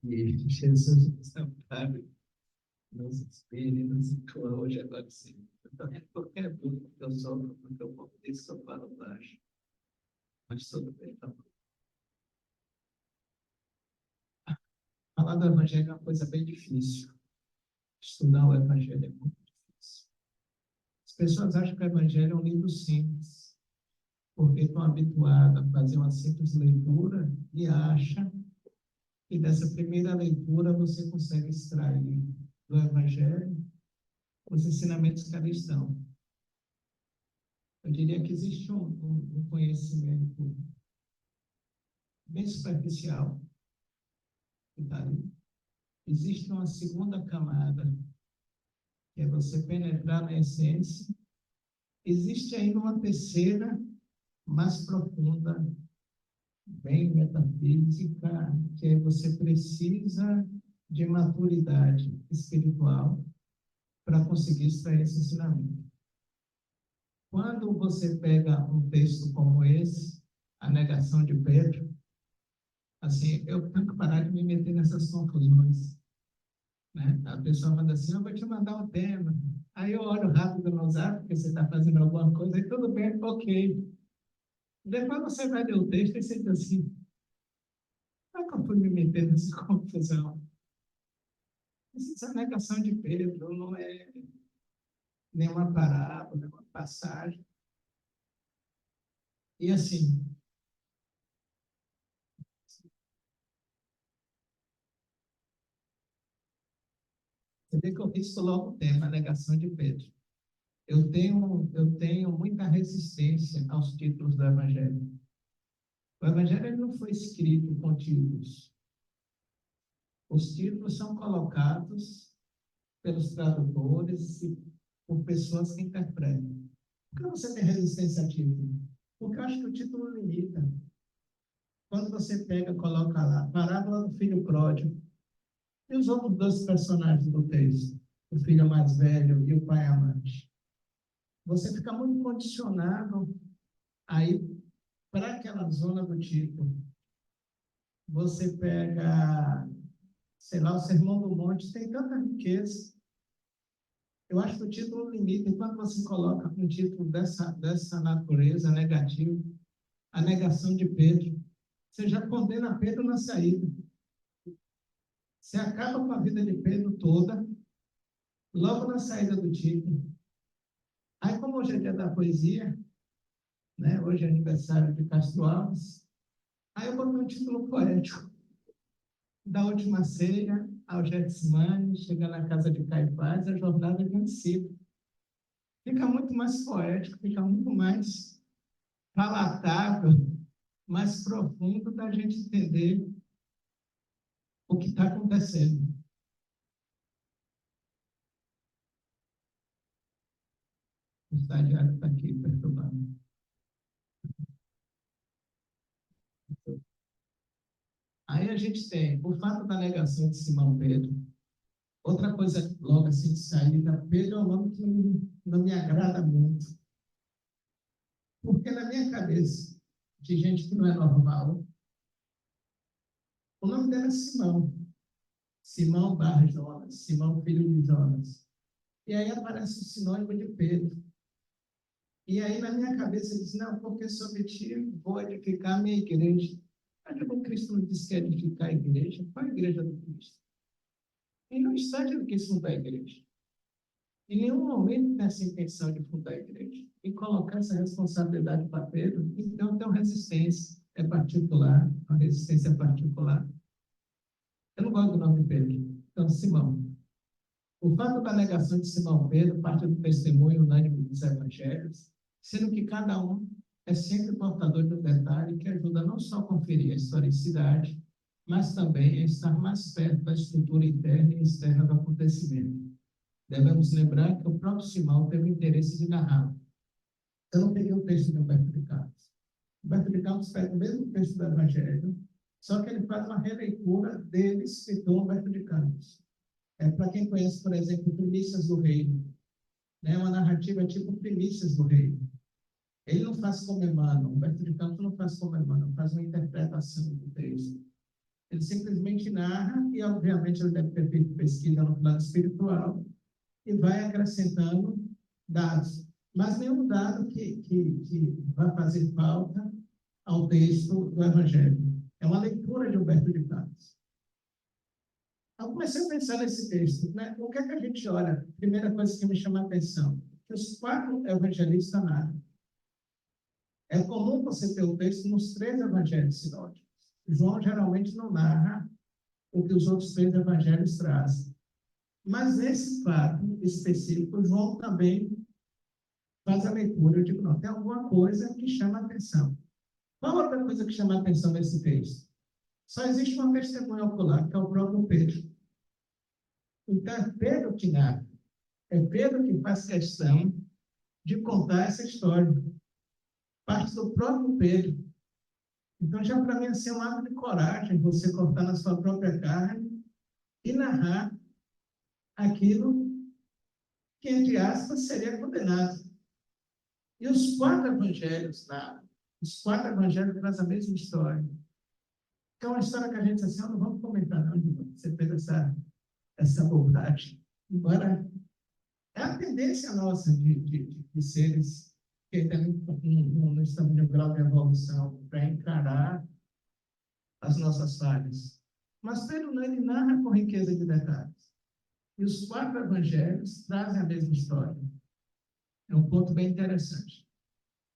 E Jesus nos ampare, nos inspire, nos inclua hoje, agora sim. Também qualquer dúvida que eu sofro, porque eu pouco disso eu falo baixo. Mas tudo bem, tá bom. Falar do Evangelho é uma coisa bem difícil. Estudar o Evangelho é muito difícil. As pessoas acham que o Evangelho é um livro simples, porque estão habituadas a fazer uma simples leitura e acham que dessa primeira leitura você consegue extrair do Evangelho os ensinamentos que ali estão. Eu diria que existe um conhecimento bem superficial que está ali. Existe uma segunda camada, que é você penetrar na essência. Existe ainda uma terceira, mais profunda, bem metafísica, que é você precisa de maturidade espiritual para conseguir extrair esse ensinamento. Quando você pega um texto como esse, a negação de Pedro, assim, eu tenho que parar de me meter nessas confusões, né? A pessoa manda assim, eu vou te mandar um tema. Aí eu olho rápido no zap, porque você está fazendo alguma coisa, e tudo bem, ok. Depois você vai ler o texto e você diz assim, como é que eu fui me meter nessa confusão? Essa negação de Pedro não é nenhuma parábola, nenhuma passagem. E assim, você vê que eu visto logo o tema, a negação de Pedro. Eu tenho muita resistência aos títulos do Evangelho. O Evangelho não foi escrito com títulos. Os títulos são colocados pelos tradutores e por pessoas que interpretam. Por que você tem resistência a título? Porque eu acho que o título limita. Quando você pega, coloca lá, parábola do filho pródigo, e os outros dois personagens do texto, o filho mais velho e o pai amante, você fica muito condicionado aí para aquela zona do tipo. Você pega, sei lá, o Sermão do Monte, tem tanta riqueza. Eu acho que o título limita, e quando você coloca um título dessa natureza negativa, a negação de Pedro, você já condena Pedro na saída. Você acaba com a vida de Pedro toda, logo na saída do título. Aí, como hoje é dia da poesia, né? Hoje é aniversário de Castro Alves, aí eu botei um título poético, da última ceia ao Getsemane, chega na casa de Caifás, a jornada vencida. Fica muito mais poético, fica muito mais palatável, mais profundo da gente entender o que está acontecendo. O estagiário está aqui perturbando. Aí a gente tem o fato da negação de Simão Pedro. Outra coisa, logo assim de saída, Pedro é um nome que não me agrada muito. Porque na minha cabeça, de gente que não é normal, o nome dela é Simão. Simão barra Jonas, Simão filho de Jonas. E aí aparece o sinônimo de Pedro. E aí na minha cabeça diz, não, porque sobre ti vou edificar a minha igreja. Mas o Cristo não disse que é edificar a igreja. Qual é a igreja do Cristo? E não está dizendo que isso fundar a igreja. Em nenhum momento tem essa intenção de fundar a igreja. E colocar essa responsabilidade para Pedro, então tem uma resistência, é particular, uma resistência particular. Eu não gosto do nome de Pedro. Então, Simão. O fato da negação de Simão Pedro parte do testemunho unânime dos evangelhos, sendo que cada um é sempre portador de um detalhe que ajuda não só a conferir a historicidade, mas também a estar mais perto da estrutura interna e externa do acontecimento. Devemos lembrar que o próprio Simão teve o interesse de narrar. Eu não peguei o texto de Humberto de Campos. Humberto de Campos pega o mesmo texto do Evangelho, só que ele faz uma releitura dele, escritor Humberto de Campos. Para quem conhece, por exemplo, Primícias do Reino, né? Uma narrativa tipo Primícias do Reino. Ele não faz como Emmanuel, Humberto de Campos não faz como Emmanuel, faz uma interpretação do texto. Ele simplesmente narra e, obviamente, ele deve ter feito pesquisa no plano espiritual e vai acrescentando dados. Mas nenhum dado que vai fazer falta ao texto do Evangelho. É uma leitura de Humberto de Campos. Eu comecei a pensar nesse texto, né? O que é que a gente olha? Primeira coisa que me chama a atenção, que os 4 evangelistas narram. É comum você ter o texto nos 3 evangelhos sinóticos. João geralmente não narra o que os outros 3 evangelhos trazem. Mas nesse fato específico, João também faz a leitura. Eu digo, não, tem alguma coisa que chama a atenção. Qual outra coisa que chama a atenção nesse texto? Só existe uma testemunha ocular, que é o próprio Pedro. Então, é Pedro que narra. É Pedro que faz questão de contar essa história. Parte do próprio Pedro. Então, já para mim, assim, é um ato de coragem você cortar na sua própria carne e narrar aquilo que, entre aspas, seria condenado. E os 4 evangelhos narram. Os 4 evangelhos trazem a mesma história. Que é uma história que a gente assim, não vamos comentar, não, você fez essa abordagem. Embora é a tendência nossa de seres que não estamos no grau de evolução para encarar as nossas falhas. Mas Pedro não, ele narra com riqueza de detalhes. E os 4 evangelhos trazem a mesma história. É um ponto bem interessante.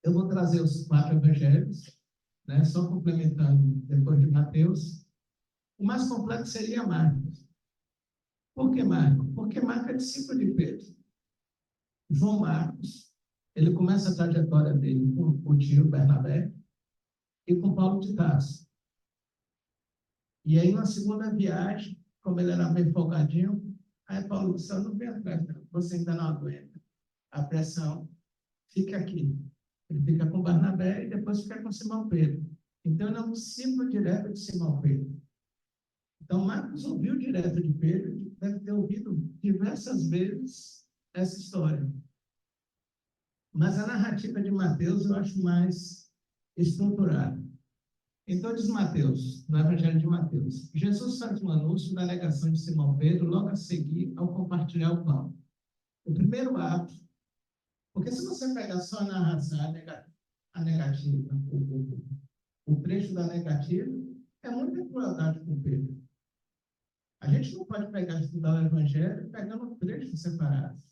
Eu vou trazer os 4 evangelhos, né, só complementando depois de Mateus. O mais completo seria Marcos. Por que Marcos? Porque Marcos é discípulo de Pedro. João Marcos, ele começa a trajetória dele com o tio Bernabé e com Paulo de Tarso. E aí, na segunda viagem, como ele era meio folgadinho, aí Paulo disse, não vem atrás, não. Você ainda não aguenta a pressão, fica aqui. Ele fica com Barnabé e depois fica com Simão Pedro. Então, ele é um discípulo direto de Simão Pedro. Então, Marcos ouviu direto de Pedro, deve ter ouvido diversas vezes essa história. Mas a narrativa de Mateus eu acho mais estruturada. Então, diz Mateus, no Evangelho de Mateus, Jesus faz um anúncio da negação de Simão Pedro logo a seguir ao compartilhar o pão. O primeiro ato, porque se você pegar só a narração, a negativa, o trecho da negativa, é muita crueldade com Pedro. A gente não pode pegar e estudar o Evangelho pegando trechos separados.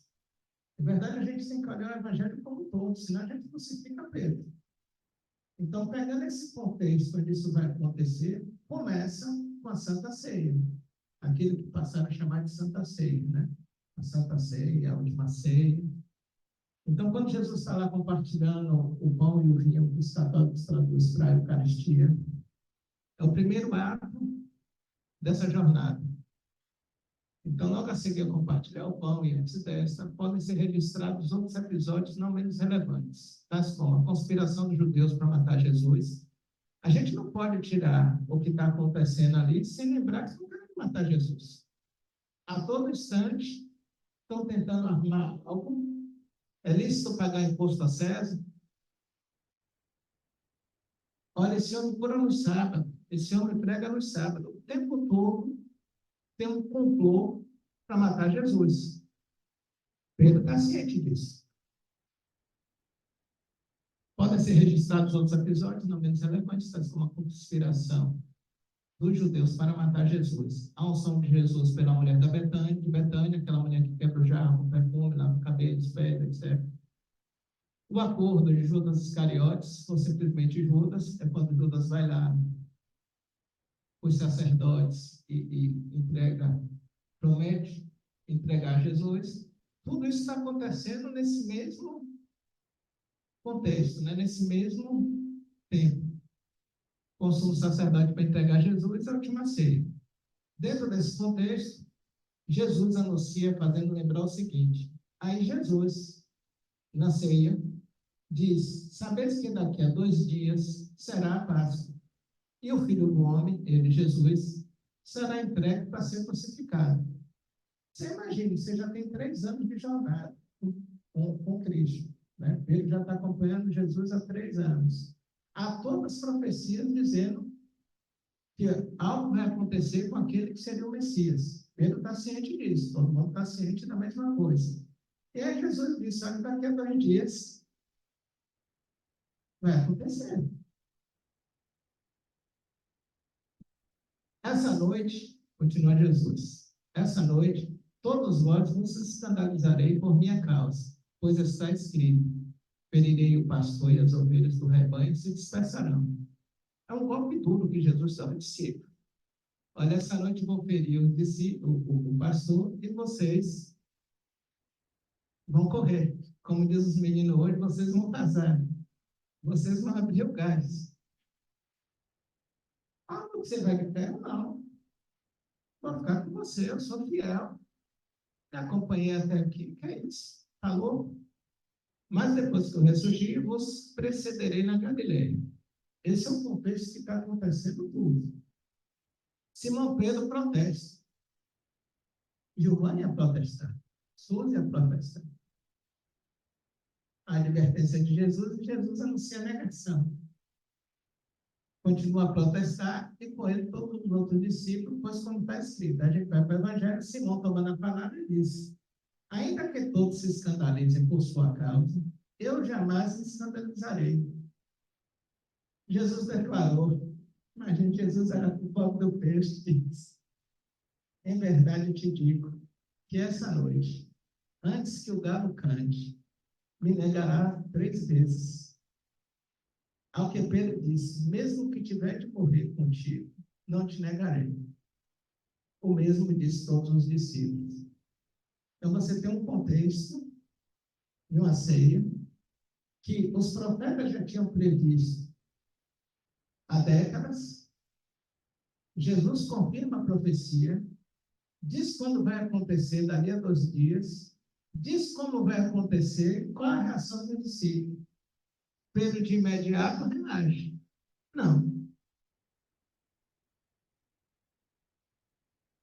Na verdade, a gente tem que olhar o Evangelho como um todo, senão a gente crucifica Pedro. Então, pegando esse contexto onde isso vai acontecer, começa com a Santa Ceia. Aquilo que passaram a chamar de Santa Ceia, né? A Santa Ceia, a última ceia. Então, quando Jesus está lá compartilhando o pão e o vinho, que os católicos traduzem para a Eucaristia, é o primeiro ato dessa jornada. Então, logo a seguir a compartilhar o pão e antes dessa, podem ser registrados outros episódios não menos relevantes, tais como a conspiração dos judeus para matar Jesus. A gente não pode tirar o que está acontecendo ali sem lembrar que não querem matar Jesus. A todo instante, estão tentando armar algo. É lícito pagar imposto a César? Olha, esse homem cura no sábado, esse homem prega no sábado. O tempo todo tem um complô para matar Jesus. Pedro está ciente disso. Podem ser registrados outros episódios, não menos relevantes, tais como a conspiração dos judeus para matar Jesus. A unção de Jesus pela mulher de Betânia, aquela mulher que quebra o jarro, o perfume, lava o cabelo, os pés, etc. O acordo de Judas Iscariotes, ou simplesmente Judas, é quando Judas vai lá, os sacerdotes, e promete entregar Jesus. Tudo isso está acontecendo nesse mesmo contexto, né? Nesse mesmo tempo. O sumo sacerdote para entregar Jesus à última ceia. Dentro desse contexto, Jesus anuncia, fazendo lembrar o seguinte: aí Jesus, na ceia, diz: sabeis que daqui a 2 dias será a Páscoa, e o Filho do Homem, ele, Jesus, será entregue para ser crucificado. Você imagina, você já tem 3 anos de jornada com Cristo, né? Ele já está acompanhando Jesus há 3 anos. Há todas as profecias dizendo que algo vai acontecer com aquele que seria o Messias. Pedro está ciente disso, todo mundo está ciente da mesma coisa. E aí Jesus disse, olha, daqui a 2 dias vai acontecer. Essa noite, continua Jesus, essa noite, todos vós vos escandalizarei por minha causa, pois está escrito, ferirei o pastor e as ovelhas do rebanho se dispersarão. É um golpe duro que Jesus dá ao discípulo. Olha, essa noite vou ferir o pastor e vocês vão correr. Como diz os meninos hoje, vocês vão casar. Vocês vão abrir o gás. Ah, você vai de pé? Não. Vou ficar com você, eu sou fiel. Me acompanhei até aqui, que é isso? Falou? Mas depois que eu ressurgir, eu vos precederei na Galileia. Esse é o contexto que está acontecendo tudo. Simão Pedro protesta. Giovanni ia protestar. Suzy ia protestar. A advertência de Jesus e Jesus anuncia a negação. Continua a protestar e com ele todos os outros discípulos, pois como está escrito, a gente vai para o Evangelho, Simão tomando a palavra e disse, ainda que todos se escandalizem por sua causa, eu jamais me escandalizarei. Jesus declarou, imagina, Jesus era o povo do peixe e disse, em verdade eu te digo, que essa noite, antes que o galo cante, me negará 3 vezes. Ao que Pedro disse, mesmo que tiver de morrer contigo, não te negarei. O mesmo disse todos os discípulos. Então você tem um contexto de uma ceia que os profetas já tinham previsto há décadas. Jesus confirma a profecia, diz quando vai acontecer dali a 2 dias, diz como vai acontecer, qual a reação do discípulo. Pedro de imediato reage. Não.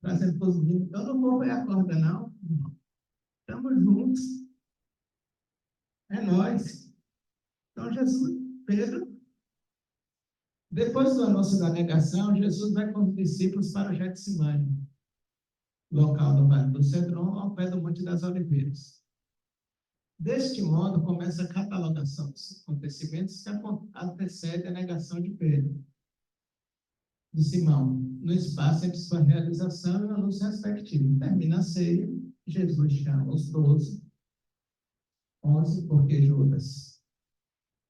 Trazendo para os meninos, eu não vou ver a corda, não. Estamos juntos. É nós. Então, Jesus, Pedro, depois do anúncio da negação, Jesus vai com os discípulos para o Getsemane, local do Vale do Cedron, ao pé do Monte das Oliveiras. Deste modo, começa a catalogação dos acontecimentos que antecede a negação de Pedro, de Simão, no espaço entre sua realização e o anúncio respectivo. Termina a ceia, Jesus chama os 12, 11, porque Judas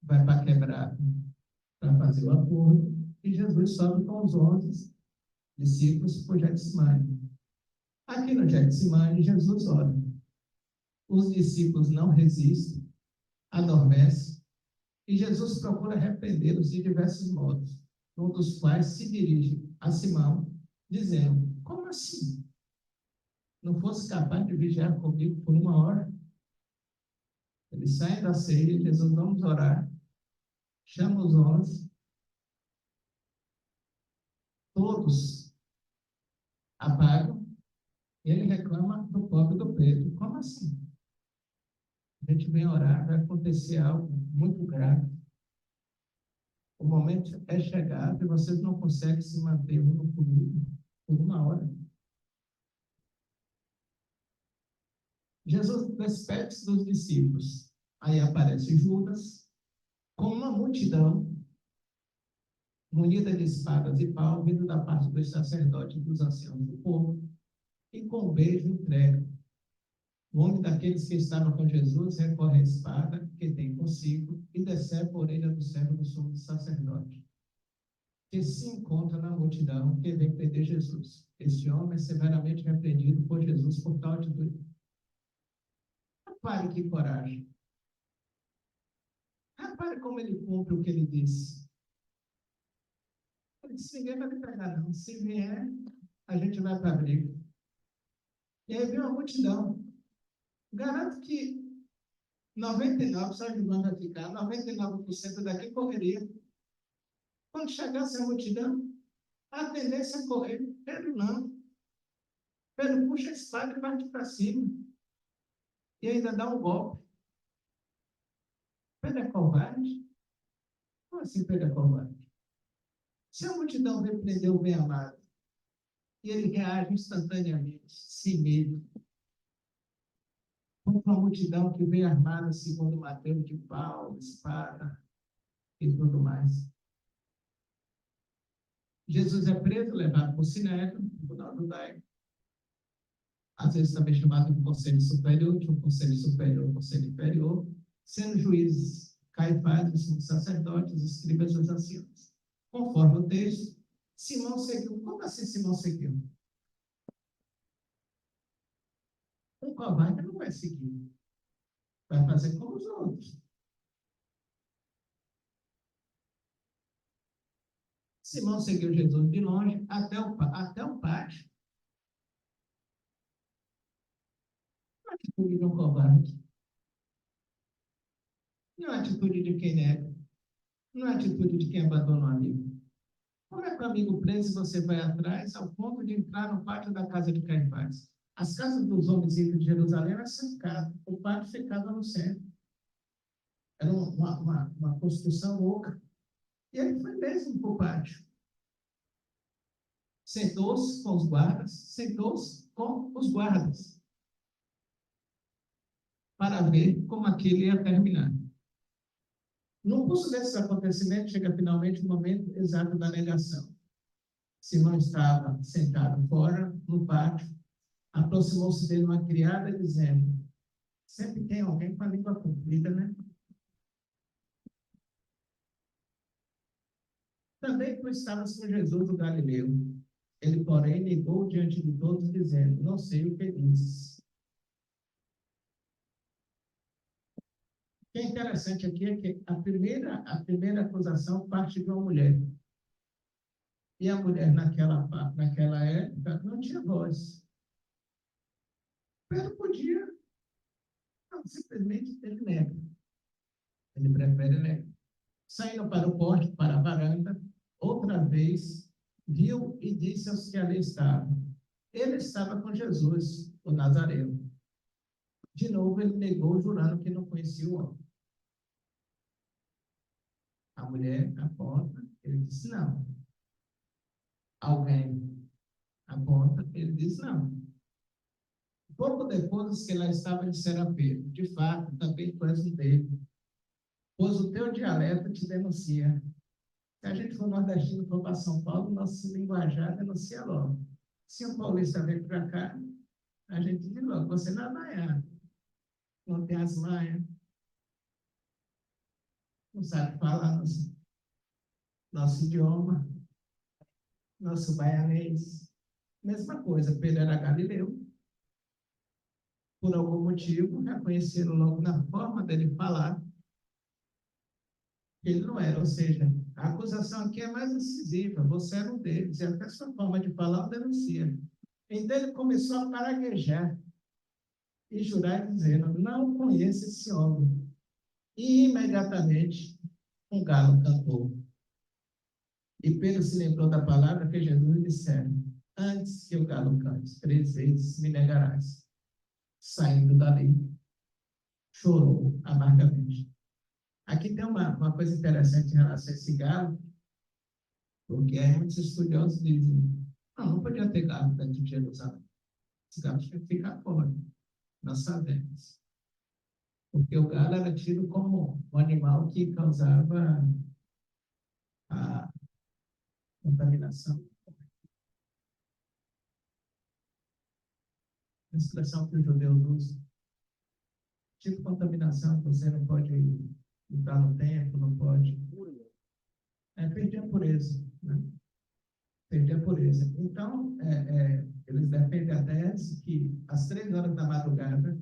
vai para quebrar, para fazer o acordo, e Jesus sobe com os 11 discípulos para o Getsemane. Aqui no Getsemane, Jesus ora. Os discípulos não resistem, adormecem, e Jesus procura repreendê-los de diversos modos, um dos quais se dirige a Simão, dizendo, como assim? Não fosse capaz de vigiar comigo por 1 hora? Eles saem da ceia, Jesus, vamos orar, chama os 11, todos apagam, e ele reclama do pobre do Pedro. Como assim? A gente vem orar, vai acontecer algo muito grave. O momento é chegado e vocês não conseguem se manter um comigo por 1 hora. Jesus despede-se dos discípulos. Aí aparece Judas, com uma multidão, munida de espadas e pau, vindo da parte dos sacerdotes e dos anciãos do povo, e com um beijo entrega. O homem daqueles que estavam com Jesus recorre à espada que tem consigo e decepa a orelha do servo do sumo sacerdote, que se encontra na multidão que vem prender Jesus. Este homem é severamente repreendido por Jesus por tal atitude. Repare que coragem. Repare como ele cumpre o que ele disse. Ele disse, ninguém vai me pegar, não. Se vier, a gente vai para a briga. E aí vem uma multidão. Garanto que 99%, só ajudando a ficar, 99% daqui correria. Quando chegasse a multidão, a tendência é correr. Pedro não. Pedro puxa a espada e parte para cima. E ainda dá um golpe. Pedro é covarde? Como assim Pedro é covarde? Se a multidão repreendeu o bem-amado, e ele reage instantaneamente, sem medo, contra uma multidão que vem armada, segundo Mateus, de pau, espada e tudo mais. Jesus é preso, levado para o Sinédrio, no Tribunal Judaico, às vezes também chamado de Conselho Superior, de um Conselho Superior, Conselho Inferior, sendo juízes Caifás, os sumos sacerdotes, os escribas e os anciãos. Conforme o texto, Simão seguiu. Como assim Simão seguiu? Um covarde não vai seguir. Vai fazer como os outros. Simão seguiu Jesus de longe até o pátio. Uma atitude de um covarde. Não é atitude de quem nega. Não é atitude de quem abandona um amigo. Como é que o amigo preso você vai atrás ao ponto de entrar no pátio da casa de Caifás? As casas dos homens ricos de Jerusalém eram cercadas. O pátio ficava no centro. Era uma construção louca. E ele foi mesmo para o pátio. Sentou-se com os guardas, para ver como aquilo ia terminar. No curso desses acontecimentos, chega finalmente o momento exato da negação. Simão estava sentado fora, no pátio, aproximou-se dele uma criada, dizendo: sempre tem alguém com a língua comprida, né? Também tu estavas com Jesus, o Galileu. Ele, porém, negou diante de todos, dizendo: não sei o que dizes. O que é interessante aqui é que a primeira acusação parte de uma mulher. E a mulher, naquela época, não tinha voz. Pedro podia, não, simplesmente ele nega. Ele prefere negar. Saindo para o pórtico, para a varanda, outra vez, viu e disse aos que ali estavam: ele estava com Jesus, o Nazareu. De novo, ele negou, jurando que não conhecia o homem. A mulher aponta, ele disse não. Alguém aponta, ele diz não. Pouco depois, os que lá estavam disseram a Pedro: de fato, também tu és um deles, pois o teu dialeto te denuncia. Se a gente for nordestino for para São Paulo, nosso linguajar denuncia logo. Se um paulista vem para cá, a gente diz logo: você não é baiano, não tem as manhas, não sabe falar nosso idioma, nosso baianês. Mesma coisa, Pedro era galileu. Por algum motivo, reconheceram logo na forma dele falar que ele não era. Ou seja, a acusação aqui é mais incisiva. Você era um deles, e até sua forma de falar o denuncia. Então ele começou a paraguejar e jurar, dizendo: não conheço esse homem. E imediatamente um galo cantou. E Pedro se lembrou da palavra que Jesus dissera: antes que o galo cante, 3 vezes me negarás. Saindo dali, chorou amargamente. Aqui tem uma coisa interessante em relação a esse galo, porque muitos estudiosos dizem: não podia ter galo dentro de Jerusalém. Esse galo tinha que ficar fora. Nós sabemos. Porque o galo era tido como um animal que causava a contaminação. A expressão que os judeus usam. Tipo contaminação, você não pode entrar no templo, não pode. Perder a pureza. Né? Perder a pureza. Então, eles defendem a tese que às 3 horas da madrugada,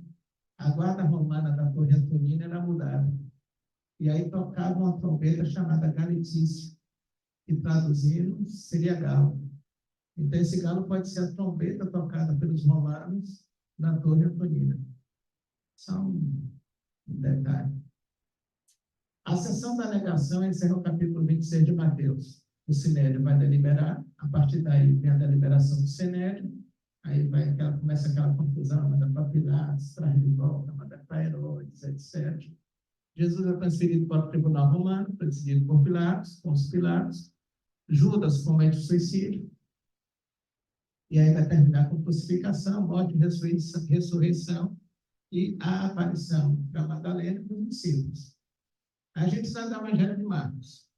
a guarda romana da Torre Antonina era mudada. E aí tocava uma trombeta chamada galetícia, que traduzindo seria galo. Então, esse galo pode ser a trombeta tocada pelos romanos na Torre Antonina. Só um detalhe. A sessão da alegação encerra o capítulo 26 de Mateus. O Sinédrio vai deliberar, a partir daí vem a deliberação do Sinédrio, aí começa aquela confusão, manda para Pilatos, traz de volta, manda para Herodes, etc. Jesus é transferido para o tribunal romano, presidido por Pilatos, com os Pilatos, Judas comete suicídio, e aí vai terminar com crucificação, morte, ressurreição e a aparição para Madalena e para os discípulos. A gente está no Evangelho de Marcos.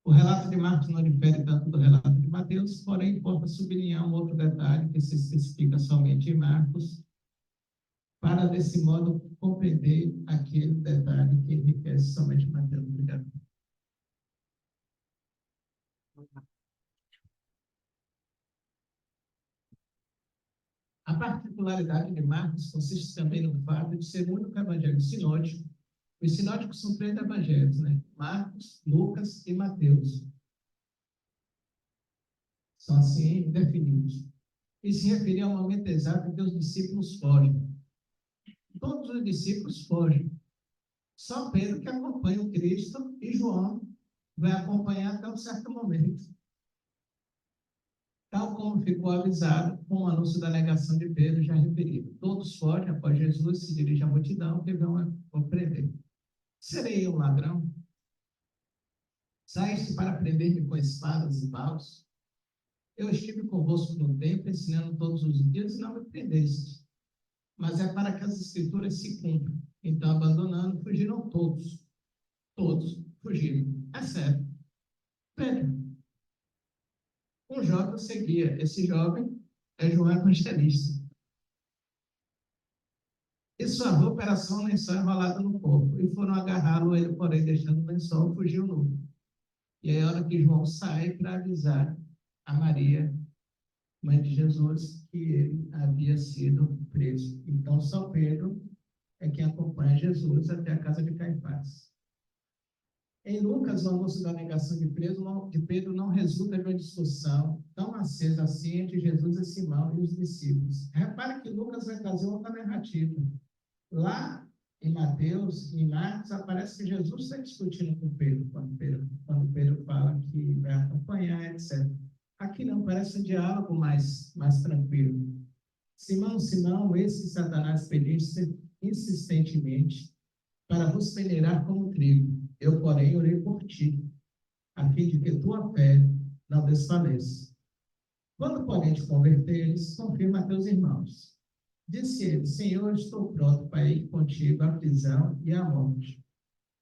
O relato de Marcos não difere tanto do relato de Mateus, porém, importa sublinhar um outro detalhe que se especifica somente em Marcos, para, desse modo, compreender aquele detalhe que enriquece somente Mateus. Obrigado. A particularidade de Marcos consiste também no fato de ser o único evangelho sinótico. Os sinóticos são 3 evangelhos, né? Marcos, Lucas e Mateus. São assim definidos. E se referir ao momento exato em que os discípulos fogem. Todos os discípulos fogem. Só Pedro que acompanha o Cristo e João vai acompanhar até um certo momento. Tal como ficou avisado com o anúncio da negação de Pedro já referido. Todos fogem após Jesus se dirige à multidão que vão o prender. Serei eu ladrão? Saíste para prender-me com espadas e paus? Eu estive convosco no templo, ensinando todos os dias, e não me prendeste. Mas é para que as escrituras se cumpram. Então, abandonando, fugiram todos. Todos fugiram. É sério. Pedro. Um jovem seguia. Esse jovem é João Evangelista. E sua roupa era só um lençol enrolado no corpo. E foram agarrá-lo, ele, porém, deixando o lençol, fugiu nu. E aí, a hora que João sai para avisar a Maria, mãe de Jesus, que ele havia sido preso. Então, São Pedro é quem acompanha Jesus até a casa de Caifás. Em Lucas, o anúncio da negação de Pedro não resulta de uma discussão tão acesa assim entre Jesus e Simão e os discípulos. Repare que Lucas vai trazer outra narrativa. Lá em Mateus e em Marcos, aparece que Jesus está discutindo com Pedro, quando Pedro fala que vai acompanhar, etc. Aqui não, parece um diálogo mais tranquilo. Simão, Simão, esse Satanás pediu insistentemente para vos peneirar como trigo. Eu, porém, orei por ti, a fim de que tua fé não desfaleça. Quando, porém, te converteres, confirma a teus irmãos. Disse ele, Senhor, estou pronto para ir contigo à prisão e à morte.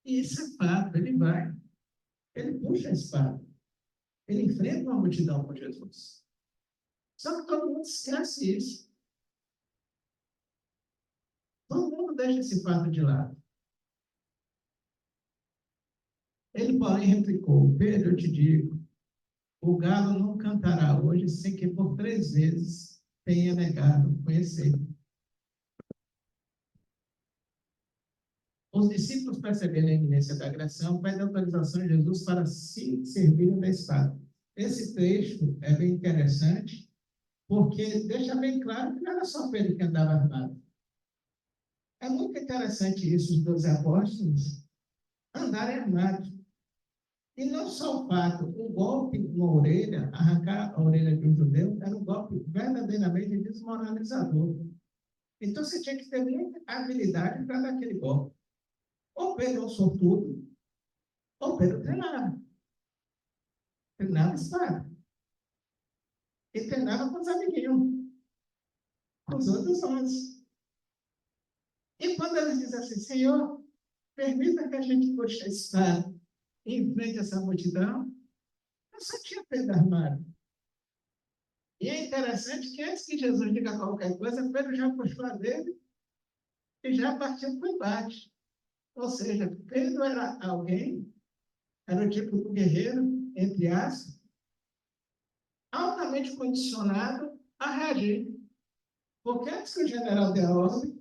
E isso é fato, ele vai. Ele puxa a espada. Ele enfrenta uma multidão com Jesus. Só que todo mundo esquece isso. Todo mundo deixa esse fato de lado. Ele, porém, replicou, Pedro, eu te digo, o galo não cantará hoje sem que por 3 vezes tenha negado conhecer. Os discípulos, percebendo a iminência da agressão, pedem autorização a Jesus para se servirem da espada. Esse trecho é bem interessante, porque deixa bem claro que não era só Pedro que andava armado. É muito interessante isso, os 12 apóstolos andarem armados. E não só o fato, um golpe na orelha, arrancar a orelha de um judeu, era um golpe verdadeiramente desmoralizador. Então, você tinha que ter muita habilidade para dar aquele golpe. Ou Pedro é um sortudo, ou Pedro treinava. Treinava espada. E treinava com os amiguinhos, com os outros homens. E quando eles dizem assim, Senhor, permita que a gente puxe a espada em frente a essa multidão, eu só tinha Pedro armado. E é interessante que antes que Jesus diga qualquer coisa, Pedro já puxou a dele e já partiu para o embate. Ou seja, Pedro era alguém, era o tipo do guerreiro, entre aspas, altamente condicionado a reagir. Porque antes que o general dê a ordem,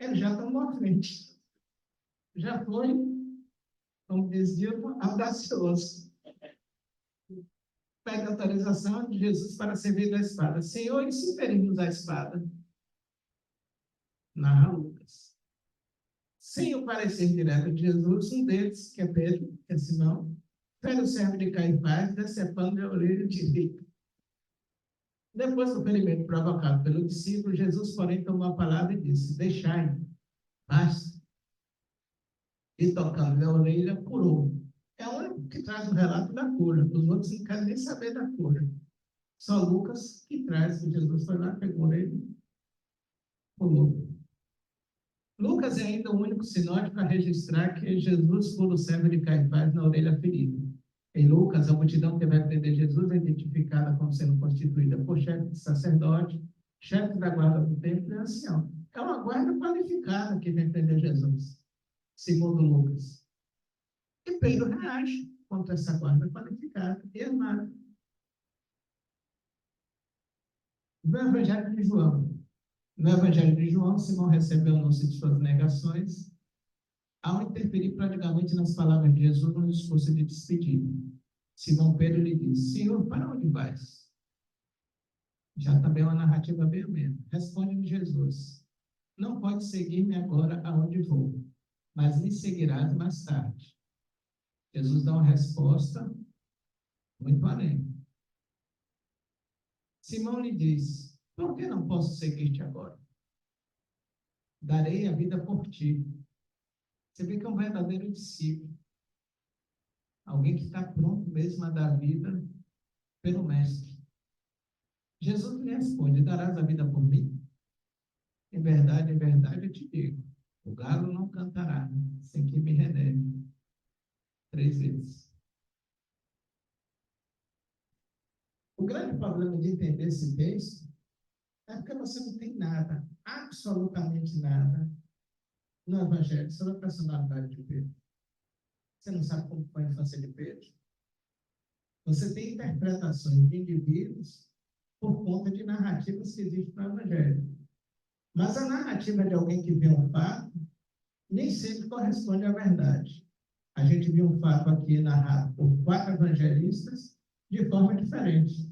ele já tomou a frente. Já foi, como dizia, audacioso. Pede autorização de Jesus para servir da espada. Senhor, e se ferirmos a espada? Narra Lucas. Sem o parecer direto de Jesus, um deles, que é Pedro, que é Simão, fere o servo de Caifás, decepando a orelha direita. Depois do ferimento provocado pelo discípulo, Jesus, porém, tomou a palavra e disse, deixai, basta. E tocando-lhe a orelha, curou. É o único que traz o relato da cura. Os outros não querem nem saber da cura. Só Lucas que traz que Jesus foi lá, pegou ele, pulou. Lucas é ainda o único sinótico a registrar que Jesus cura o servo de Caifás na orelha ferida. Em Lucas, a multidão que vai prender Jesus é identificada como sendo constituída por chefe de sacerdote, chefe da guarda do templo e ancião. É uma guarda qualificada que vem prender Jesus, segundo Lucas. E Pedro reage contra essa guarda qualificada e armada. No Evangelho de João. No Evangelho de João, Simão recebeu o anúncio de suas negações ao interferir praticamente nas palavras de Jesus no discurso de despedida. Simão Pedro lhe disse: Senhor, para onde vais? Já também é uma narrativa bem amena. Responde-lhe Jesus: Não pode seguir-me agora aonde vou, mas me seguirás mais tarde. Jesus dá uma resposta muito além. Simão lhe diz: Por que não posso seguir-te agora? Darei a vida por ti. Você vê que é um verdadeiro discípulo. Alguém que está pronto mesmo a dar vida pelo Mestre. Jesus lhe responde: Darás a vida por mim? Em verdade, eu te digo: o galo não cantará sem que me reneve 3 vezes. O grande problema de entender esse texto é porque você não tem nada, absolutamente nada, no Evangelho sobre a personalidade de Pedro. Você não sabe como foi a infância de Pedro. Você tem interpretações de indivíduos por conta de narrativas que existem no Evangelho. Mas a narrativa de alguém que vê um fato nem sempre corresponde à verdade. A gente viu um fato aqui narrado por 4 evangelistas de forma diferente.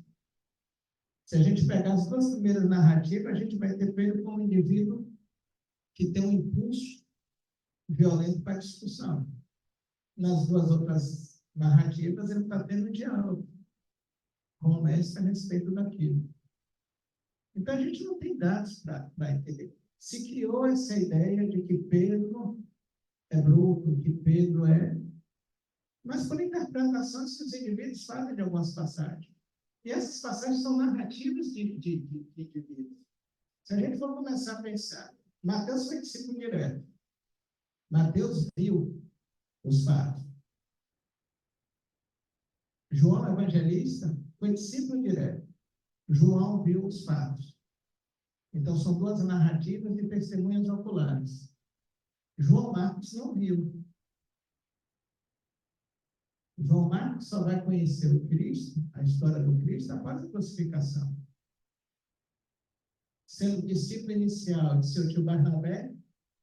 Se a gente pegar as 2 primeiras narrativas, a gente vai ter Pedro como um indivíduo que tem um impulso violento para a discussão. Nas 2 outras narrativas, ele está tendo um diálogo com o mestre a respeito daquilo. Então, a gente não tem dados para entender. Se criou essa ideia de que Pedro é bruto, que Pedro é... Mas por interpretações que os indivíduos fazem de algumas passagens. E essas passagens são narrativas de indivíduos. Se a gente for começar a pensar, Mateus foi discípulo direto. Mateus viu os fatos. João, evangelista, foi discípulo direto. João viu os fatos. Então, são 2 narrativas de testemunhas oculares. João Marcos não viu. João Marcos só vai conhecer o Cristo, a história do Cristo, após a crucificação. Sendo discípulo inicial de seu tio Barnabé,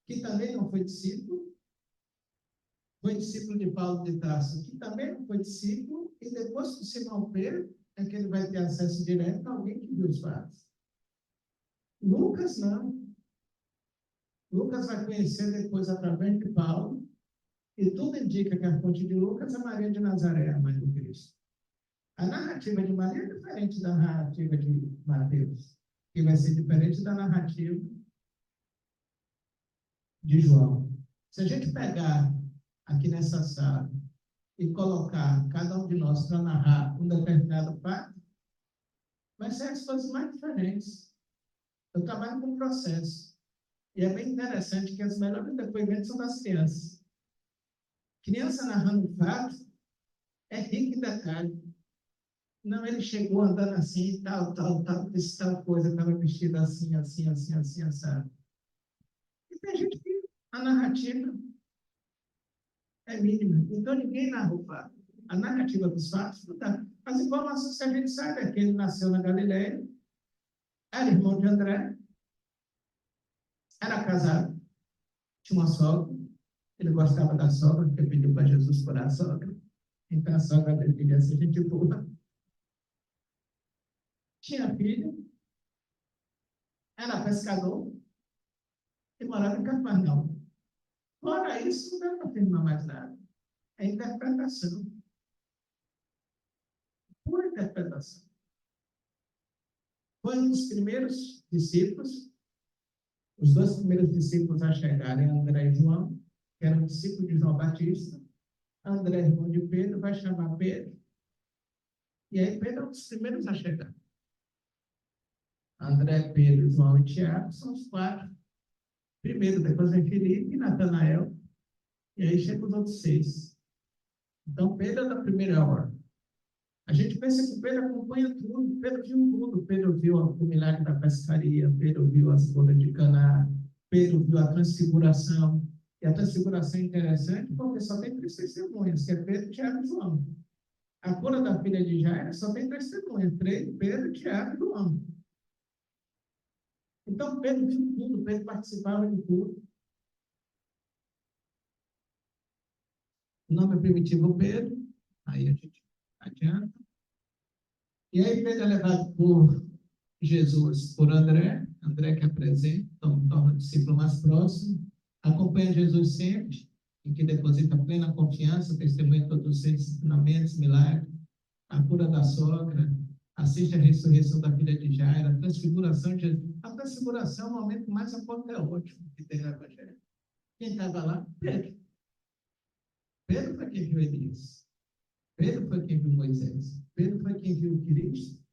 que também não foi discípulo de Paulo de Tarso, que também não foi discípulo, e depois do Simão Pedro, é que ele vai ter acesso direto a alguém que viu os fatos. Lucas não. Lucas vai conhecer depois através de Paulo, e tudo indica que a fonte de Lucas é Maria de Nazaré, a mãe do Cristo. A narrativa de Maria é diferente da narrativa de Mateus, que vai ser diferente da narrativa de João. Se a gente pegar aqui nessa sala e colocar cada um de nós para narrar um determinado fato, vai ser as coisas mais diferentes. Eu trabalho com processo. E é bem interessante que os melhores depoimentos são das crianças. Criança narrando um fato é rica em detalhe. Não, ele chegou andando assim, tal, disse tal coisa, estava vestido assim, assado. E tem gente que a narrativa é mínima. Então, ninguém narra o fato. A narrativa dos fatos não dá. As informações que a gente sabe é que ele nasceu na Galileia, era irmão de André, era casado, tinha uma sogra, ele gostava da sogra, porque pediu para Jesus curar a sogra. Então, a sogra dele queria ser gente boa. Tinha filho, era pescador e morava em Cafarnaum. Fora isso, não dá para afirmar mais nada. É interpretação. Pura interpretação. Foi um dos primeiros discípulos, os 2 primeiros discípulos a chegarem, André e João, que eram discípulos de João Batista, André, irmão de Pedro, vai chamar Pedro. E aí Pedro é um dos primeiros a chegar. André, Pedro, João e Tiago são os quatro. Primeiro, depois vem Felipe e Natanael. E aí chegam os outros seis. Então, Pedro é da primeira hora. A gente pensa que Pedro acompanha tudo. Pedro viu tudo. Pedro viu o milagre da pescaria. Pedro viu as bodas de Caná. Pedro viu a transfiguração. E a transfiguração é interessante porque só tem três testemunhas, que é Pedro, Tiago e João. A cura da filha de Jairo só tem três testemunhas. Pedro, Tiago e João. Então, Pedro viu tudo. Pedro participava de tudo. O nome é primitivo Pedro. Aí a gente adianta. E aí Pedro é levado por Jesus, por André. André que apresenta, então torna o discípulo mais próximo. Acompanha Jesus sempre, em que deposita plena confiança, testemunha todos os ensinamentos, milagres, a cura da sogra, assiste a ressurreição da filha de Jairo, a transfiguração de Jesus. A transfiguração é o momento mais apoteótico que tem no Evangelho. Quem estava lá? Pedro. Pedro foi quem viu Elias. Pedro foi quem viu Moisés. Pedro foi quem viu Cristo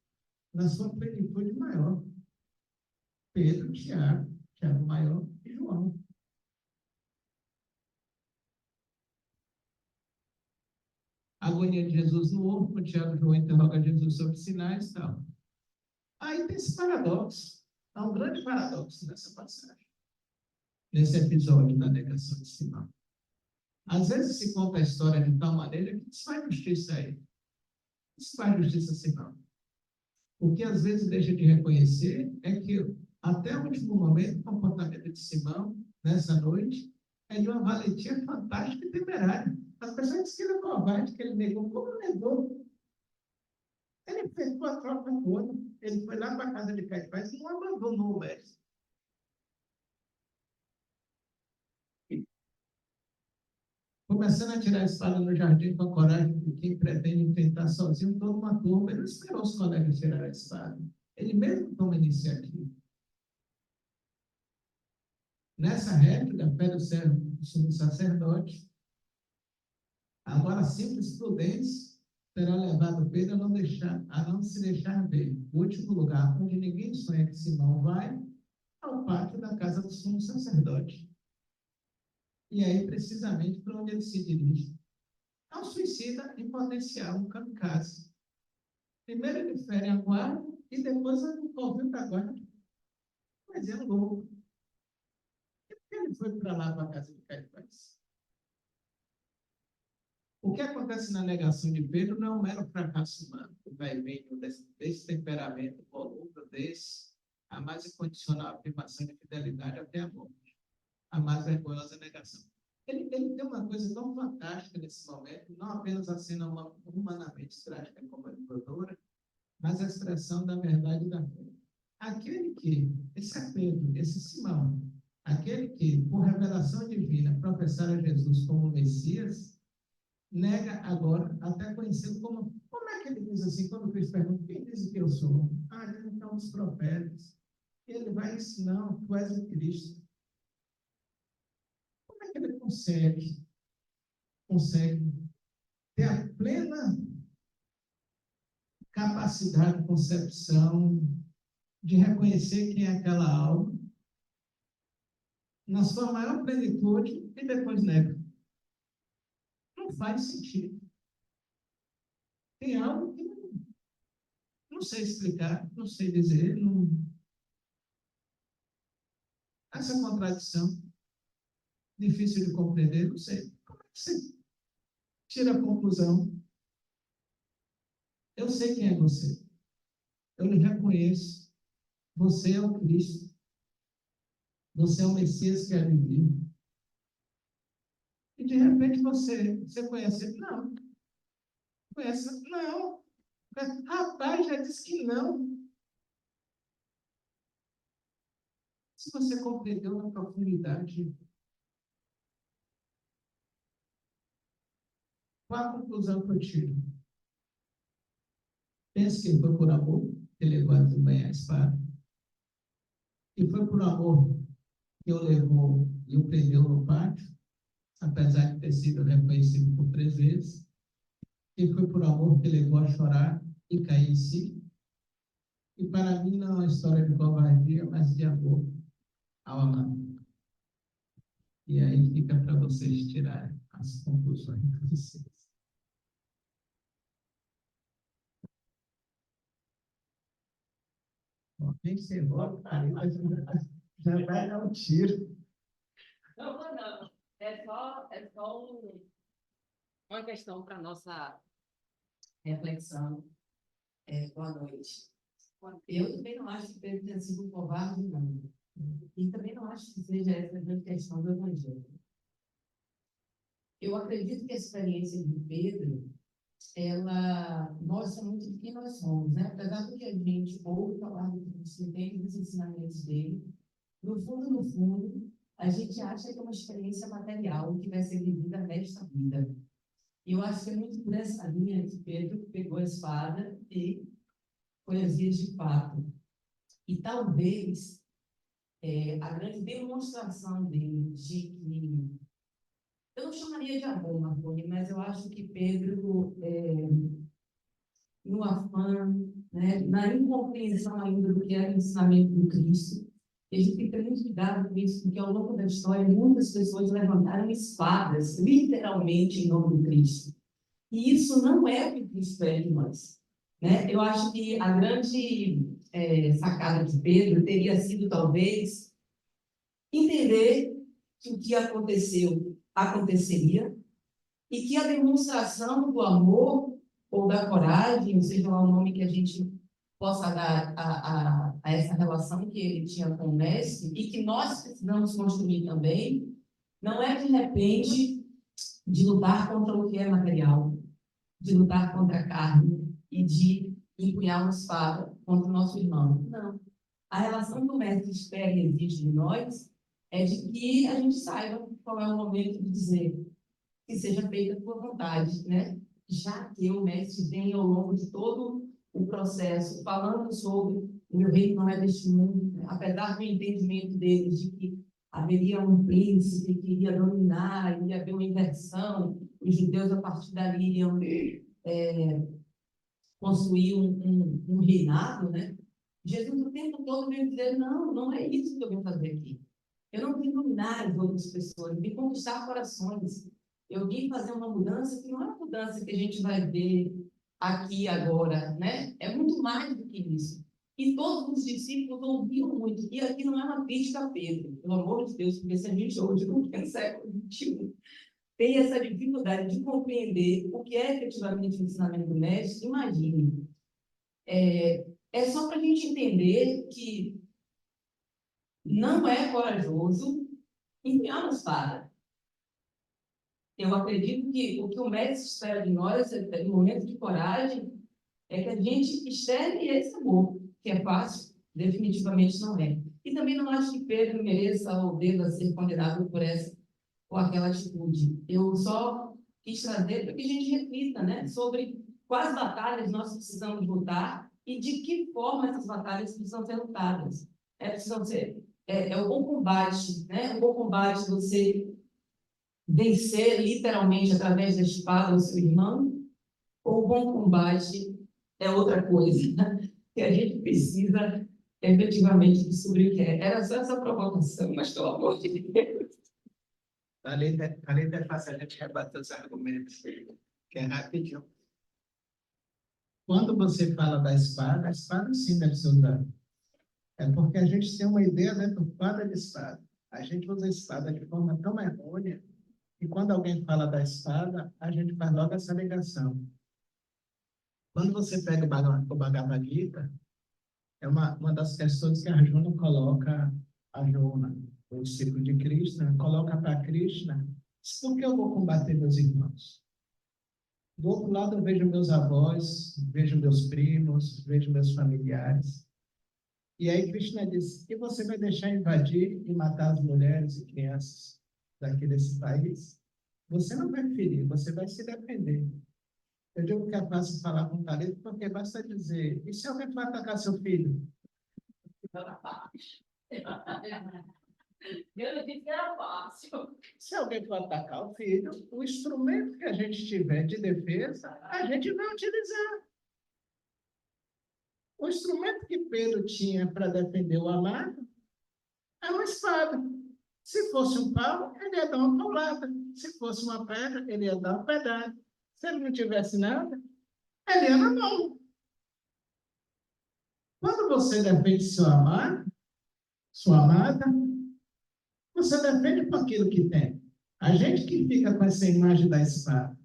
na sua plenitude maior. Pedro, Tiago maior e João. A agonia de Jesus no horto, Tiago e João interroga Jesus sobre sinais e tal. Aí tem esse paradoxo. Há um grande paradoxo nessa passagem, nesse episódio da negação de Simão. Às vezes se conta a história de tal maneira que desfaz justiça a ele. Desfaz justiça a Simão. O que às vezes deixa de reconhecer é que, até o último momento, o comportamento de Simão, nessa noite, é de uma valentia fantástica e temerária. As pessoas dizem que ele é covarde, que ele negou. Como negou? Ele fez a troca toda. Ele foi lá para a casa de Caifás e não abandonou o mestre. Começando a tirar a espada no jardim com a coragem de quem pretende enfrentar sozinho toda uma turma, ele não esperou os colegas tirar a espada. Ele mesmo toma iniciativa. Nessa réplica, pede o sumo sacerdote. Agora, a simples prudência terá levado Pedro a não se deixar ver. O último lugar onde ninguém sonha que Simão vai, ao pátio da casa do sumo sacerdote. E aí, precisamente, para onde ele se dirige? Ao suicida em potencial, um kamikaze. Primeiro ele fere a guarda e depois o convite da guarda. Mas é um louco. E por que ele foi para lá, para a casa de Caifás? O que acontece na negação de Pedro não é um mero fracasso humano, que vai vir desse temperamento volúvel, a mais incondicional afirmação de fidelidade até a morte, a mais vergonhosa negação. Ele tem uma coisa tão fantástica nesse momento, não apenas a cena humanamente trágica como a doutora, mas a expressão da verdade da fé. Aquele que, esse é Pedro, esse Simão, aquele que, por revelação divina, professara Jesus como Messias, nega agora até conhecê-lo como é que ele diz assim, quando Cristo pergunta, quem diz que eu sou? Ele é um dos profetas. Ele vai ensinar, não, tu és o Cristo. Como é que ele consegue ter a plena capacidade de concepção, de reconhecer quem é aquela alma, na sua maior plenitude, e depois nega? Não faz sentido. Tem algo que não sei explicar, não sei dizer, não... Essa contradição, difícil de compreender, não sei. Como é que você tira a conclusão? Eu sei quem é você. Eu lhe reconheço. Você é o Cristo. Você é o Messias que há de vir. E de repente você conhece? Não. Conhece? Não. Rapaz, já disse que não. Se você compreendeu na profundidade, qual a conclusão que eu tiro? Pense que foi por amor que levou a desembanhar a espada. E foi por amor que o levou e o prendeu no pátio. apesar de ter sido reconhecido por 3 vezes, que foi por amor que levou a chorar e cair em si. E para mim não é uma história de covardia, mas de amor ao amado. E aí fica para vocês tirarem as conclusões de vocês. Bom, quem encerrou, já vai dar um tiro. Não. É só uma questão para nossa reflexão. Boa noite. Eu também não acho que Pedro tenha sido um covarde, não. E também não acho que seja essa a grande questão do Evangelho. Eu acredito que a experiência de Pedro, ela mostra muito de quem nós somos, né? Apesar do que a gente ouve falar do Cristo, entende dos ensinamentos dele, no fundo, a gente acha que é uma experiência material que vai ser vivida nesta vida. E eu acho que é muito por essa linha que Pedro pegou a espada e foi às vias de fato. E talvez a grande demonstração dele de que, eu não chamaria de amor, Marconi, mas eu acho que Pedro, no afã, né, na incompreensão ainda do que era o ensinamento do Cristo, e a gente tem que ter muito cuidado com isso, porque ao longo da história muitas pessoas levantaram espadas, literalmente, em nome do Cristo. E isso não é o que Cristo é de nós. Né? Eu acho que a grande sacada de Pedro teria sido, talvez, entender que o que aconteceu, aconteceria, e que a demonstração do amor ou da coragem, seja lá o nome que a gente possa dar a essa relação que ele tinha com o mestre, e que nós precisamos construir também, não é, de repente, de lutar contra o que é material, de lutar contra a carne e de empunhar uma espada contra o nosso irmão. Não. A relação que o mestre espera e exige de nós é de que a gente saiba qual é o momento de dizer que seja feita a tua vontade, né? Já que o mestre vem ao longo de todo o processo falando sobre o meu reino não é deste mundo, né? Apesar do entendimento deles de que haveria um príncipe que iria dominar, ia haver uma inversão, os judeus a partir dali iriam construir um reinado, né? Jesus o tempo todo veio dizer, não é isso que eu vim fazer aqui. Eu não vim dominar as outras pessoas, eu vim conquistar corações. Eu vim fazer uma mudança que não é uma mudança que a gente vai ver aqui agora, né? É muito mais do que isso. E todos os discípulos ouviram muito. E aqui não é uma crítica a Pedro, pelo amor de Deus, porque se a gente hoje, no século XXI, tem essa dificuldade de compreender o que é efetivamente o ensinamento do mestre, imagine. É só para a gente entender que não é corajoso empunhar uma espada. Eu acredito que o que o mestre espera de nós, no momento de coragem, é que a gente externe esse amor, que é fácil, definitivamente não é. E também não acho que Pedro mereça ou deva ser condenado por essa ou aquela atitude. Eu só quis trazer para que a gente reflita, né, sobre quais batalhas nós precisamos lutar e de que forma essas batalhas precisam ser lutadas. Precisam ser o bom combate, né? O bom combate, você vencer literalmente através da espada o seu irmão, ou o bom combate é outra coisa, né? Que a gente precisa efetivamente descobrir o que é. Era só essa provocação, mas pelo amor de Deus. Além de fácil a gente rebater os argumentos, que é rapidinho. Quando você fala da espada, a espada sim deve ser usada. É porque a gente tem uma ideia deturpada de espada. A gente usa a espada de forma tão errônea, e quando alguém fala da espada, a gente faz logo essa ligação. Quando você pega o Bhagavad Gita, é uma das questões que a Arjuna coloca, o discípulo de Krishna, coloca para Krishna, por que eu vou combater meus irmãos? Do outro lado, eu vejo meus avós, vejo meus primos, vejo meus familiares. E aí Krishna diz, e você vai deixar invadir e matar as mulheres e crianças daqui desse país? Você não vai ferir, você vai se defender. Eu digo que é fácil falar com talento, porque basta dizer, e se alguém for atacar seu filho? Eu não disse que era fácil. Se alguém for atacar o filho, o instrumento que a gente tiver de defesa, a gente vai utilizar. O instrumento que Pedro tinha para defender o amado é uma espada. Se fosse um pau, ele ia dar uma paulada. Se fosse uma pedra, ele ia dar uma pedrada. Se ele não tivesse nada, ele ia na mão. Quando você defende seu amado, sua amada, você defende com aquilo que tem. A gente que fica com essa imagem da espada.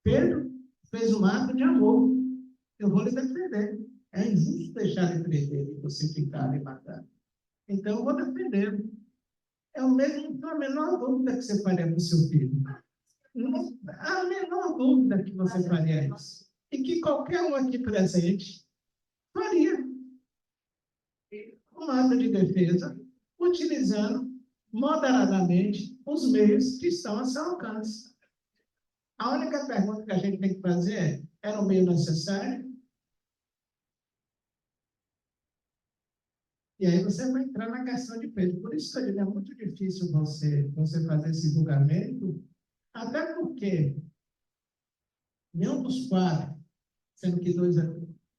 Pedro fez um ato de amor. Eu vou lhe defender. É injusto deixar ele prender, ele crucificado e matar. Então, eu vou defender. É o mesmo, a menor dúvida que você faria com seu filho. Não, a menor dúvida que você faria isso. E que qualquer um aqui presente faria. Um ato de defesa, utilizando moderadamente os meios que estão a seu alcance. A única pergunta que a gente tem que fazer é: era o meio necessário? E aí você vai entrar na questão de Pedro. Por isso que eu digo, é muito difícil você fazer esse julgamento, até porque nenhum dos quatro, sendo que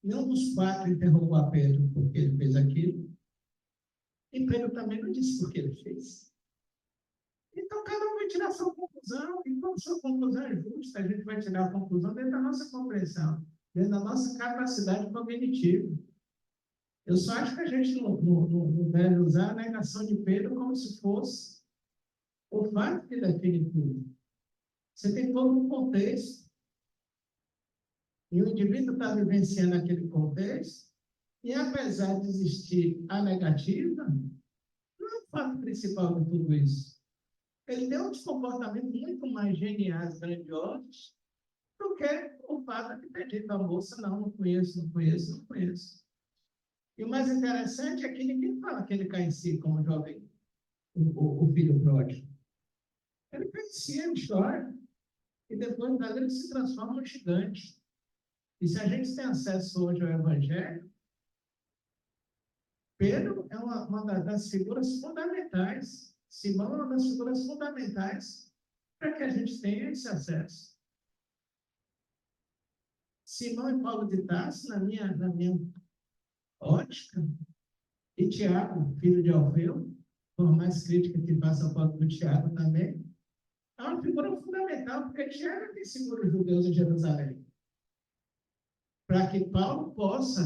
nenhum dos quatro interrogou a Pedro porque ele fez aquilo, e Pedro também não disse por que ele fez. Então, cada um vai tirar a sua conclusão, e quando a sua conclusão é justa, a gente vai tirar a conclusão dentro da nossa compreensão, dentro da nossa capacidade cognitiva. Eu só acho que a gente não deve usar a negação de Pedro como se fosse o fato que define tudo. Você tem todo um contexto, e o indivíduo está vivenciando aquele contexto, e apesar de existir a negativa, não é o fato principal de tudo isso. Ele tem outros comportamentos muito mais geniais, grandiosos, do que o fato de ter dito à moça: não conheço, não conheço, não conheço. E o mais interessante é que ninguém fala que ele cai em si como jovem, o filho pródigo. Ele cai em si, ele chora, e depois dali ele se transforma num gigante. E se a gente tem acesso hoje ao Evangelho, Pedro é uma das figuras fundamentais, Simão é uma das figuras fundamentais para que a gente tenha esse acesso. Simão e Paulo de Tarso, na minha ótica, e Tiago, filho de Alfeu, por mais crítica que faça a foto do Tiago também, é uma figura fundamental, porque Tiago é quem segura os judeus em Jerusalém, para que Paulo possa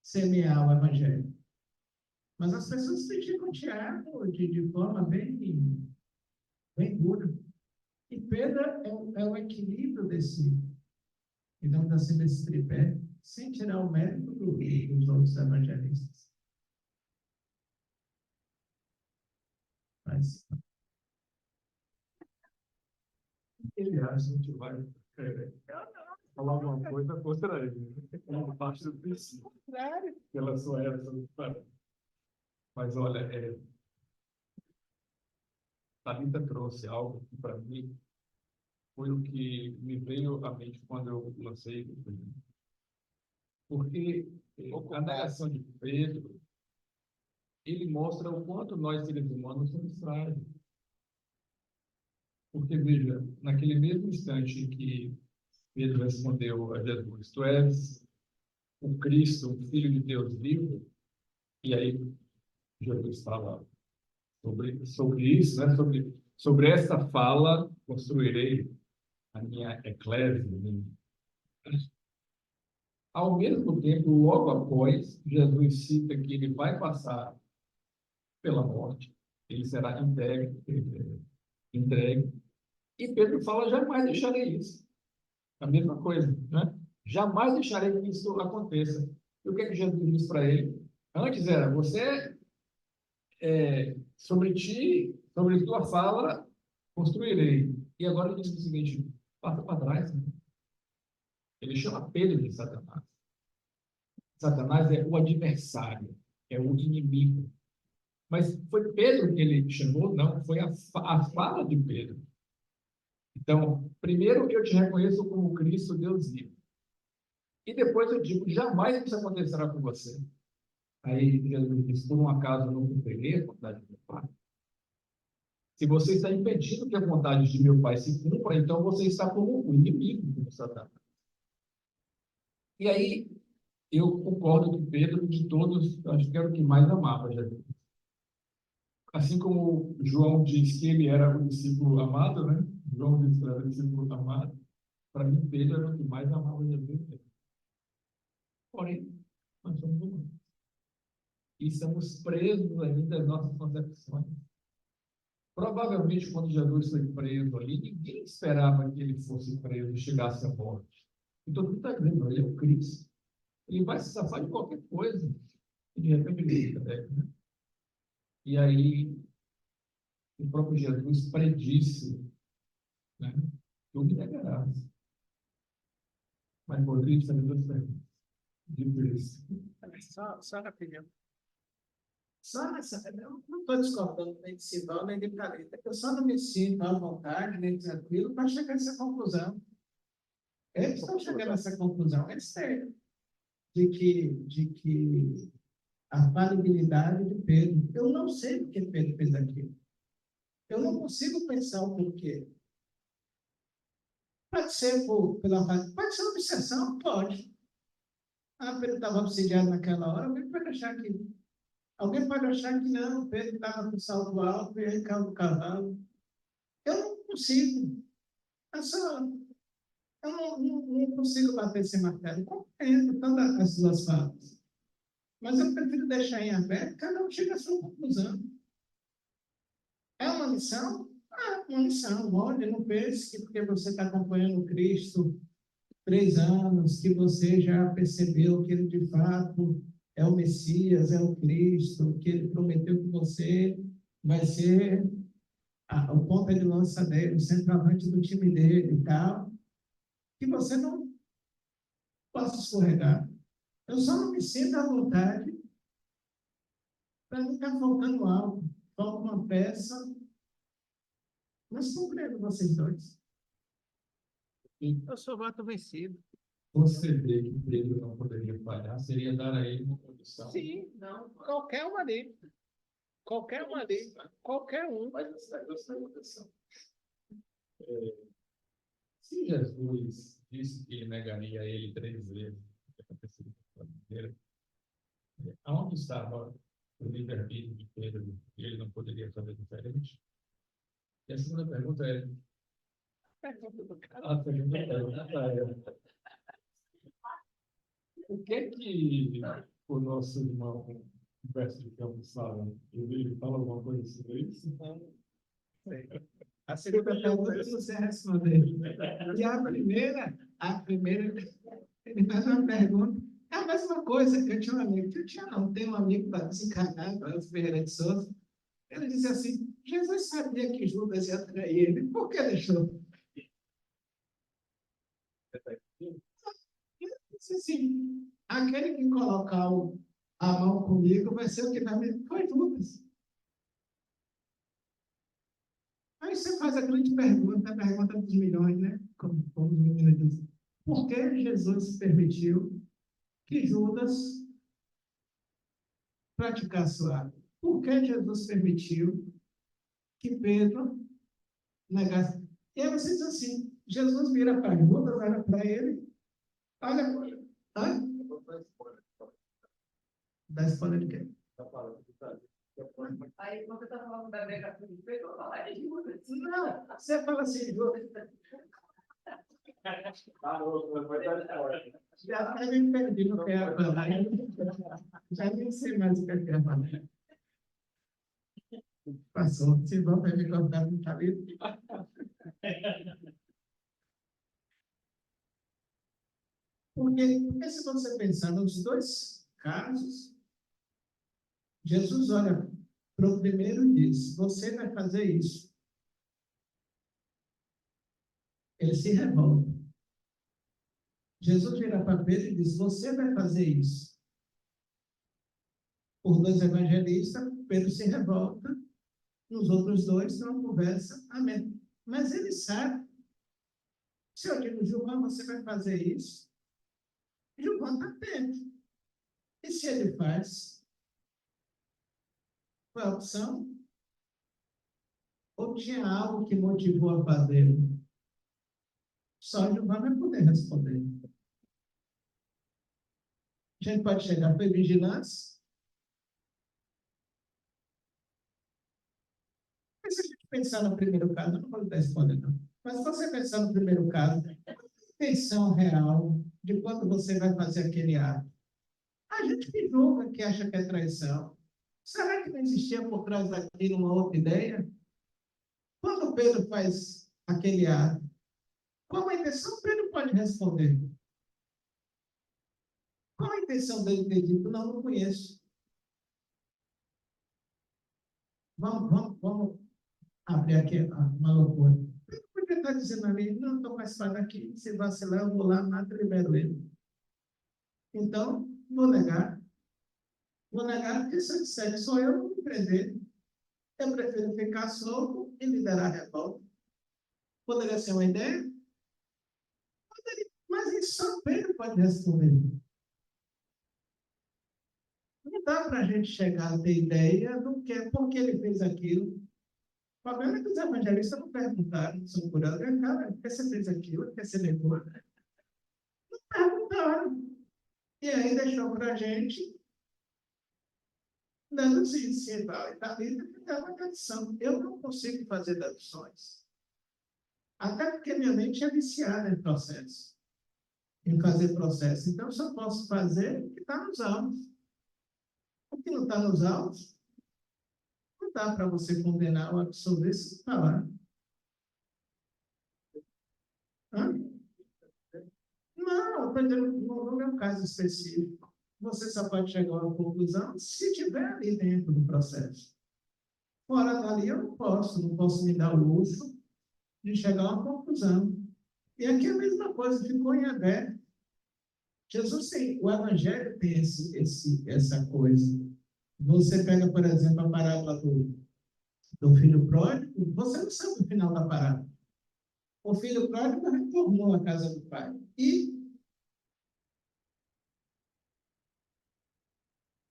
semear o Evangelho. Mas as pessoas criticam Tiago de forma bem dura. E Pedro é o equilíbrio digamos assim, desse tripé, sem tirar o mérito dos outros evangelistas. Mas, aliás, a gente vai falar alguma coisa contra ele, como parte do princípio, pela sua época. Mas, olha, Thalita trouxe algo que, para mim, foi o que me veio à mente quando eu lancei. Porque a negação de Pedro, ele mostra o quanto nós, seres humanos, somos frágeis. Porque, veja, naquele mesmo instante em que Pedro respondeu a Jesus: tu és o Cristo, o Filho de Deus vivo, e aí Jesus fala sobre isso, né? sobre essa fala construirei a minha eclésia. Ao mesmo tempo, logo após, Jesus cita que ele vai passar pela morte, ele será entregue, e Pedro fala: jamais deixarei isso. A mesma coisa, né? Jamais deixarei que isso aconteça. E o que é que Jesus diz para ele? Antes era: sobre ti, sobre tua fala, construirei. E agora ele diz o seguinte: passa para trás. Né? Ele chama Pedro de Satanás. Satanás é o adversário, é o inimigo. Mas foi Pedro que ele chamou? Não, foi a fala de Pedro. Então, primeiro eu te reconheço como Cristo, Deus vivo. E depois eu digo: jamais isso acontecerá com você. Aí Jesus disse, por um acaso eu não cumprirei a vontade do meu Pai? Se você está impedindo que a vontade de meu Pai se cumpra, então você está como o inimigo do Satanás. E aí, eu concordo com Pedro, de todos, acho que era o que mais amava Jesus. Assim como João diz que ele era o discípulo amado, né? João disse que era o discípulo amado. Para mim, Pedro era o que mais amava Jesus. Porém, nós somos humanos. E estamos presos ainda às nossas concepções. Provavelmente, quando Jesus foi preso ali, ninguém esperava que ele fosse preso e chegasse à morte. E todo mundo está dizendo, ele é o Cristo. Ele vai se safar de qualquer coisa. E de repente ele fica velho, né? E aí, o próprio Jesus predisse, né? Que o negará. Mas Rodrigo também duas perguntas. Dito isso. Só rapidinho. Só nessa. Eu não estou discordando nem de Sival, nem de Carita. Eu só não me sinto à vontade, nem tranquilo, para chegar a essa conclusão. Eles estão chegando a essa conclusão. Eles têm. De que a falibilidade de Pedro. Eu não sei por que Pedro fez aquilo. Eu não consigo pensar o porquê. Pode ser pode ser obsessão? Pode. Ah, Pedro estava obsidiado naquela hora, alguém pode achar que não, Pedro estava com salto alto e aí caiu do cavalo. Eu não consigo. Eu não consigo bater esse martelo. Compreendo todas as duas falas. Mas eu prefiro deixar em aberto, cada um chega à sua conclusão. É uma lição? Ah, uma lição. Olha, não pense que porque você está acompanhando Cristo 3 anos, que você já percebeu que ele de fato é o Messias, é o Cristo, que ele prometeu que você vai ser o ponta de lança dele, o centroavante do time dele e tal, que você não possa escorregar. Eu só não me sinto à vontade para não estar faltando algo. Falta uma peça, mas compreendo vocês dois. Eu sou voto vencido. Você vê que Pedro não poderia falhar, seria dar a ele uma condição. Sim, não. Qualquer um ali. Qualquer um ali. Qualquer um. Mas essa é uma condição. Se Jesus disse que ele negaria ele 3 vezes, que aconteceu com a primeira, aonde estava o livre-arbítrio de Pedro? Ele não poderia fazer diferente? E a segunda pergunta é. A segunda pergunta é. O que o nosso irmão Humberto de Campos fala? Ele fala alguma coisa sobre isso? Não sei. A segunda pergunta você responder. E a primeira, ele faz uma pergunta. É a mesma coisa que eu tinha um amigo. Tem um amigo desencarnado, o Ferreira de Souza. Ele dizia assim: Jesus sabia que Judas ia trair ele, por que deixou? Ele disse assim: aquele que colocar a mão comigo vai ser o que vai me. Foi Judas. Aí você faz a grande pergunta, a pergunta dos milhões, né? Como os meninos dizem. Por que Jesus permitiu que Judas praticasse o ato? Por que Jesus permitiu que Pedro negasse? E aí você diz assim, Jesus vira para Judas, olha para ele, olha, dá spoiler de quê? Aí, quando você está falando da negação de Pedro, eu falo de Judas. Não, você fala assim, Judas. Já até me perdi no que eu ia falar. Já nem sei mais o que eu ia falar. Passou. Se vão para me contar, não está livre. Porque se você pensar nos dois casos, Jesus olha para o primeiro e diz: você vai fazer isso. Ele se revolta. Jesus vira para Pedro e diz: você vai fazer isso. Por 2 evangelistas, Pedro se revolta. Nos outros 2, não conversa. Amém. Mas ele sabe. Se eu digo, Gilvan, você vai fazer isso, Gilvan está atento. E se ele faz, Foi a opção? Ou tinha algo que motivou a fazê-lo? Só Jeová vai poder responder. A gente pode chegar, foi vigilância? Mas se a gente pensar no primeiro caso, eu não vou responder, não. Mas se você pensar no primeiro caso, a intenção real de quando você vai fazer aquele ato. A gente que julga, que acha que é traição. Será que não existia por trás daquilo uma outra ideia? Quando Pedro faz aquele ato, qual a intenção? Pedro pode responder. Qual a intenção dele ter dito? Não, não conheço. Vamos abrir aqui uma loucura. Pedro podia estar dizendo ali, não, estou participando aqui, se vacilar, eu vou lá, mato e libero ele. Então, vou negar. Vou negar porque se eu disser que sou eu, não me prender. Eu prefiro ficar solto e liderar a revolta. Poderia ser uma ideia? Poderia, mas isso só Pedro pode responder. Não dá para a gente chegar a ter ideia do que, por que ele fez aquilo. O problema é que os evangelistas não perguntaram, são curados, cara, por que você fez aquilo, por que você levou? Não perguntaram. E aí deixou para a gente deduzir se está ali, é uma tradição. Eu não consigo fazer deduções. Até porque minha mente é viciada em processo, em fazer processo. Então, eu só posso fazer o que está nos autos. O que não está nos autos, não dá para você condenar ou absolver se está lá. Hã? Não, no meu caso específico, você só pode chegar a uma conclusão se estiver ali dentro do processo. Fora dali, eu não posso me dar o luxo de chegar a uma conclusão. E aqui é a mesma coisa, ficou em aberto. Jesus tem, o Evangelho tem essa coisa. Você pega, por exemplo, a parábola do filho pródigo, você não sabe o final da parábola. O filho pródigo retornou à casa do pai. E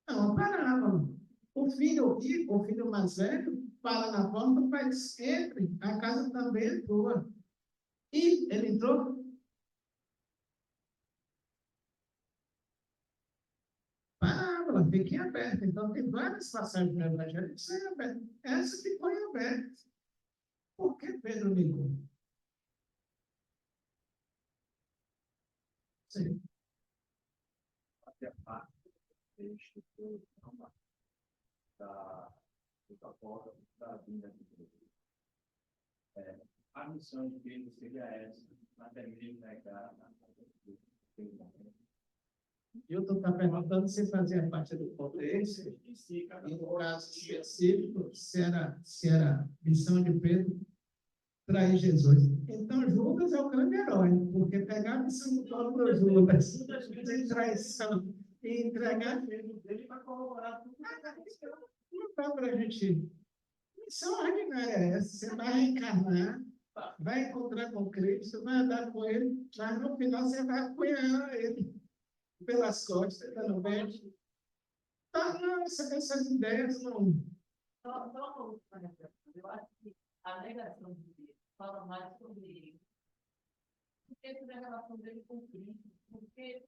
é uma parábola. O filho rico, o filho mais velho, fala na porta, o pai diz, entre, a casa também é tua. E ele entrou, parábola, fica em aberto. Então, tem várias passagens no Evangelho que saem abertas. Essa ficou em aberto. Por que Pedro negou? Sim. Fazia parte da estrutura da porta da vinda de Deus. A missão de Pedro seria essa, até mesmo negar a Hilton está perguntando se fazia parte do contexto, e no caso específico, se era missão de Pedro trair Jesus. Então, Judas é o grande herói, porque pegar a missão do próprio Judas de traição e entregar ele para corroborar tudo. Não dá para a gente. Missão ordinária é essa: você vai reencarnar, vai encontrar com Cristo, vai andar com ele, mas no final você vai apunhalar ele pelas costas, pelo meio. Tá, não, essas ideias não. Eu acho que a negação de Deus fala mais sobre ele do que sobre a relação dele com Cristo, porque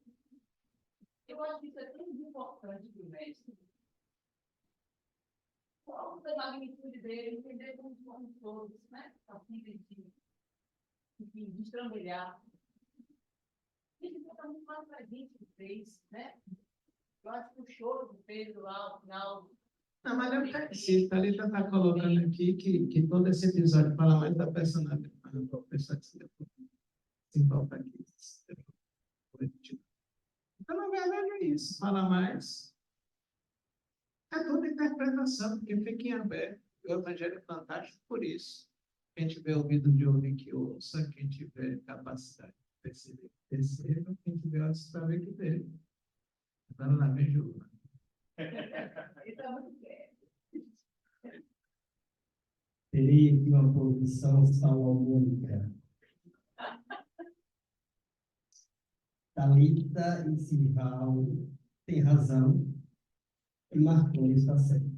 eu acho que isso é tão importante para o mestre. Qual a magnitude dele, entender como somos todos, né? A vida de destrambelhar. Isso fica muito mais para a gente que fez, né? Eu acho que o choro do Pedro lá, no final. Não, mas eu pensei, a Thalita está colocando aqui que todo esse episódio fala mais da personagem. O pessoal se volta aqui. Então, na verdade, é isso. Fala mais. É toda interpretação, porque fica em aberto. O Evangelho é fantástico por isso. Quem tiver ouvido de ouvir, que ouça. Quem tiver capacidade de perceber, perceba. Quem tiver olhos para ver, que veja. Está na mesma. Teria aqui uma posição salomônica. Thalita e Silval têm razão e Marconi está certo.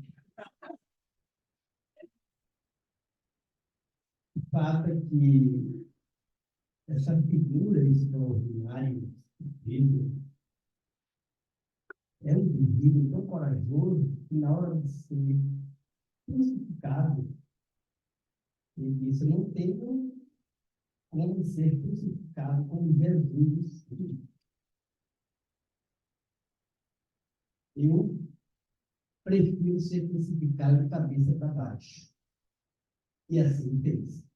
fato é que essa figura extraordinária de Pedro é um indivíduo tão corajoso que, na hora de ser crucificado, ele disse: não tenho como ser crucificado como Jesus. Eu prefiro ser crucificado de cabeça para baixo. E assim fez.